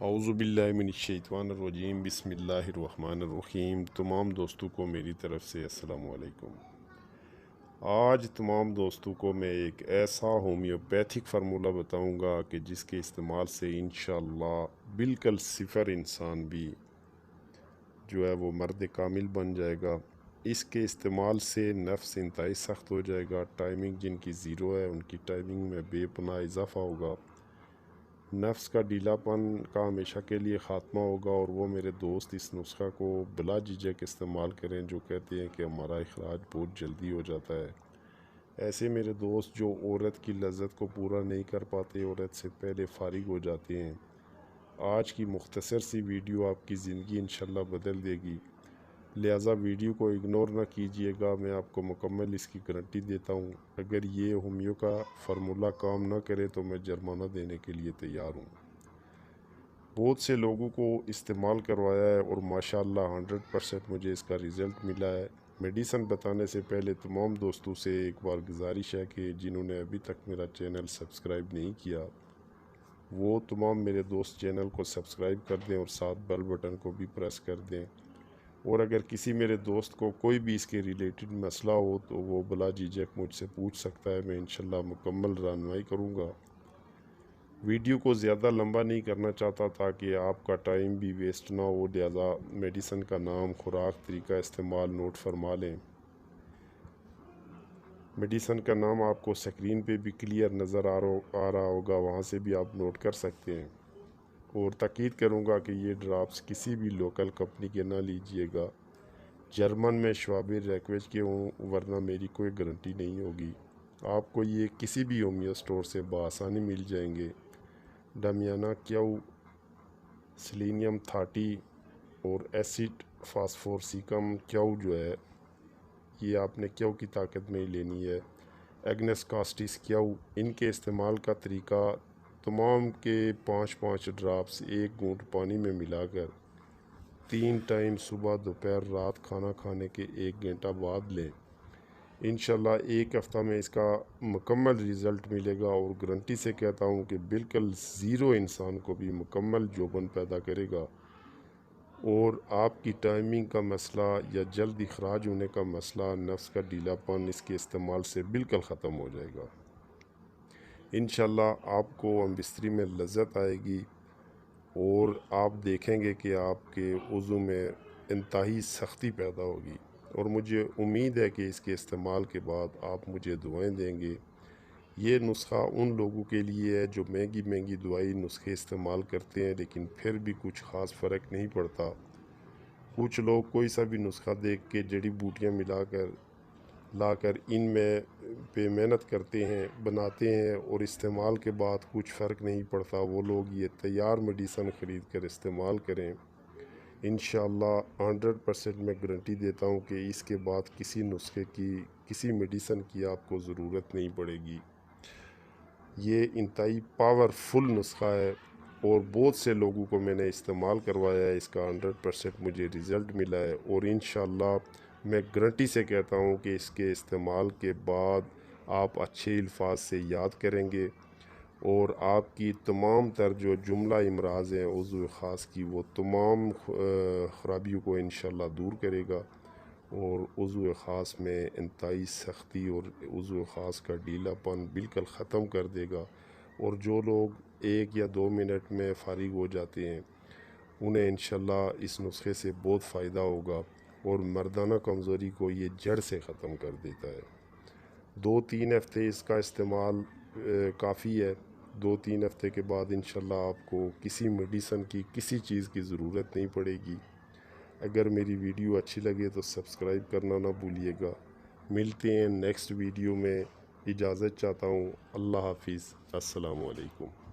اعوذ باللہ من الشیطان الرجیم، بسم اللہ الرحمن الرحیم۔ تمام دوستوں کو میری طرف سے السلام علیکم۔ آج تمام دوستوں کو میں ایک ایسا ہومیوپیتھک فارمولہ بتاؤں گا کہ جس کے استعمال سے انشاءاللہ بالکل صفر انسان بھی جو ہے وہ مرد کامل بن جائے گا۔ اس کے استعمال سے نفس انتہائی سخت ہو جائے گا۔ ٹائمنگ جن کی زیرو ہے ان کی ٹائمنگ میں بے پناہ اضافہ ہوگا۔ نفس کا ڈھیلا پن کا ہمیشہ کے لیے خاتمہ ہوگا، اور وہ میرے دوست اس نسخہ کو بلا جھجک استعمال کریں جو کہتے ہیں کہ ہمارا اخراج بہت جلدی ہو جاتا ہے۔ ایسے میرے دوست جو عورت کی لذت کو پورا نہیں کر پاتے، عورت سے پہلے فارغ ہو جاتے ہیں، آج کی مختصر سی ویڈیو آپ کی زندگی انشاءاللہ بدل دے گی۔ لہٰذا ویڈیو کو اگنور نہ کیجیے گا، میں آپ کو مکمل اس کی گارنٹی دیتا ہوں۔ اگر یہ ہومیو کا فارمولہ کام نہ کرے تو میں جرمانہ دینے کے لیے تیار ہوں۔ بہت سے لوگوں کو استعمال کروایا ہے اور ماشاءاللہ 100% مجھے اس کا رزلٹ ملا ہے۔ میڈیسن بتانے سے پہلے تمام دوستوں سے ایک بار گزارش ہے کہ جنہوں نے ابھی تک میرا چینل سبسکرائب نہیں کیا وہ تمام میرے دوست چینل کو سبسکرائب کر دیں اور ساتھ بیل بٹن کو بھی پریس کر دیں، اور اگر کسی میرے دوست کو کوئی بھی اس کے ریلیٹڈ مسئلہ ہو تو وہ بلا جھجک مجھ سے پوچھ سکتا ہے، میں انشاءاللہ مکمل رہنمائی کروں گا۔ ویڈیو کو زیادہ لمبا نہیں کرنا چاہتا تاکہ آپ کا ٹائم بھی ویسٹ نہ ہو، لہذا میڈیسن کا نام، خوراک، طریقہ استعمال نوٹ فرما لیں۔ میڈیسن کا نام آپ کو سکرین پہ بھی کلیئر نظر آ رہا ہوگا، وہاں سے بھی آپ نوٹ کر سکتے ہیں، اور تاکید کروں گا کہ یہ ڈراپس کسی بھی لوکل کمپنی کے نہ لیجئے گا، جرمن میں شوابر ریکویج کے ہوں، ورنہ میری کوئی گارنٹی نہیں ہوگی۔ آپ کو یہ کسی بھی ہومیو سٹور سے بآسانی مل جائیں گے۔ ڈامیانا کیو، سیلینیم 30 اور ایسڈ فاسفورسیکم کیو جو ہے یہ آپ نے کیو کی طاقت میں ہی لینی ہے۔ ایگنس کاسٹس کیو، ان کے استعمال کا طریقہ تمام کے 5 ڈراپس 1 گھونٹ پانی میں ملا کر 3 ٹائم صبح، دوپہر، رات کھانا کھانے کے 1 گھنٹہ بعد لیں۔ انشاءاللہ 1 ہفتہ میں اس کا مکمل رزلٹ ملے گا، اور گارنٹی سے کہتا ہوں کہ بالکل زیرو انسان کو بھی مکمل جوبن پیدا کرے گا، اور آپ کی ٹائمنگ کا مسئلہ یا جلد اخراج ہونے کا مسئلہ، نفس کا ڈھیلا پن اس کے استعمال سے بالکل ختم ہو جائے گا۔ انشاءاللہ آپ کو بستری میں لذت آئے گی، اور آپ دیکھیں گے کہ آپ کے عضو میں انتہائی سختی پیدا ہوگی، اور مجھے امید ہے کہ اس کے استعمال کے بعد آپ مجھے دعائیں دیں گے۔ یہ نسخہ ان لوگوں کے لیے ہے جو مہنگی دوائی نسخے استعمال کرتے ہیں لیکن پھر بھی کچھ خاص فرق نہیں پڑتا۔ کچھ لوگ کوئی سا بھی نسخہ دیکھ کے جڑی بوٹیاں لا کر ان میں پہ محنت کرتے ہیں، بناتے ہیں، اور استعمال کے بعد کچھ فرق نہیں پڑتا۔ وہ لوگ یہ تیار میڈیسن خرید کر استعمال کریں۔ انشاءاللہ 100% میں گارنٹی دیتا ہوں کہ اس کے بعد کسی نسخے کی، کسی میڈیسن کی آپ کو ضرورت نہیں پڑے گی۔ یہ انتہائی پاورفل نسخہ ہے، اور بہت سے لوگوں کو میں نے استعمال کروایا ہے، اس کا 100% مجھے رزلٹ ملا ہے، اور انشاءاللہ میں گارنٹی سے کہتا ہوں کہ اس کے استعمال کے بعد آپ اچھے الفاظ سے یاد کریں گے، اور آپ کی تمام تر جو جملہ امراض ہیں عضو خاص کی، وہ تمام خرابیوں کو انشاءاللہ دور کرے گا، اور عضو خاص میں انتہائی سختی اور عضو خاص کا ڈھیلا پن بالکل ختم کر دے گا۔ اور جو لوگ 1 یا 2 منٹ میں فارغ ہو جاتے ہیں انہیں انشاءاللہ اس نسخے سے بہت فائدہ ہوگا، اور مردانہ کمزوری کو یہ جڑ سے ختم کر دیتا ہے۔ 2-3 ہفتے اس کا استعمال کافی ہے۔ 2-3 ہفتے کے بعد انشاءاللہ آپ کو کسی میڈیسن کی، کسی چیز کی ضرورت نہیں پڑے گی۔ اگر میری ویڈیو اچھی لگے تو سبسکرائب کرنا نہ بھولیے گا۔ ملتے ہیں نیکسٹ ویڈیو میں، اجازت چاہتا ہوں۔ اللہ حافظ، السلام علیکم۔